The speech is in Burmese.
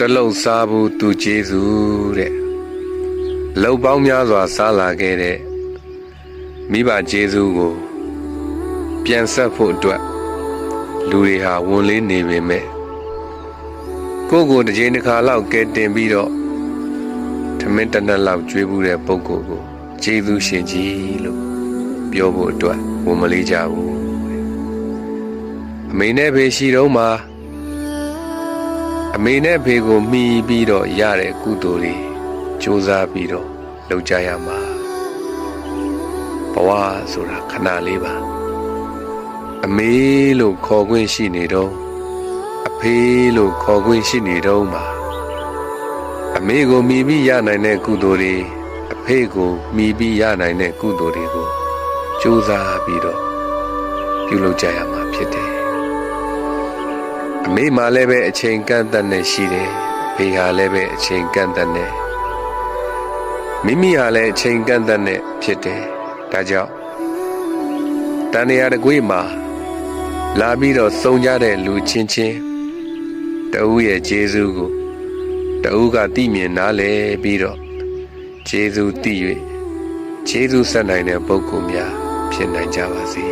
တလုံးစားဘူးသူကျေးဇူးတဲ့လုံပေါင်းများစွာစားလာခဲ့တဲ့မိဘကျေးဇူးကိုပြန်ဆက်ဖို့အတွက်လူတွေဟာဝန်လေးနေပေမဲ့ကိုယ့်ကိုတစ်ချိန်တစ်ခါလောက်ကဲတင်ပြီးတော့ထမင်းတစ်နက်လောက်ကျွေးဘူးတဲ့ပုဂ္ဂိုလ်ကိုကျေးဇူးရှင်ကြီးလို့ပြောဖို့အတွက်ဝန်မလေးကြဘူးအမေနဲ့ဖေရှိတော့မှအမေနဲ့ဖေကိုမှီပြီးတော့ရတဲ့ကုသိုလ်တွေစူးစမ်းပြီးတော့လုပ်ကြရမှာဘဝဆိုတာခဏလေးပါအမေလို့ခေါ်ခွင့်ရှိနေတော့အဖေလို့ခေါ်ခွင့်ရှိနေတော့မှာအမေကိုမှီပြီးရနိုင်တဲ့ကုသိုလ်တွေအဖေကိုမှီပြီးရနိုင်တဲ့ကုသိုလ်တွေကိုစူးစမ်းပြီးတော့ပြုလုပ်ကြရမှာဖြစ်တယ်အမေမှလည်းပဲအချိန်ကန့်သတ်နေရှိတယ်ဖေဟာလည်းပဲအချိန်ကန့်သတ်နေမိမိဟာလည်းအချိန်ကန့်သတ်နေဖြစ်တယ်ဒါကြောင့်တန်ရာတကွေးမှာလာပြီးတော့စုံကြတဲ့လူချင်းချင်းတဦးရဲ့ကျေးဇူးကိုတဦးကသိမြင်နားလဲပြီးတော့ကျေးဇူးသိ၍ကျေးဇူးဆက်နိုင်တဲ့ပုဂ္ဂိုလ်များဖြစ်နိုင်ကြပါစေ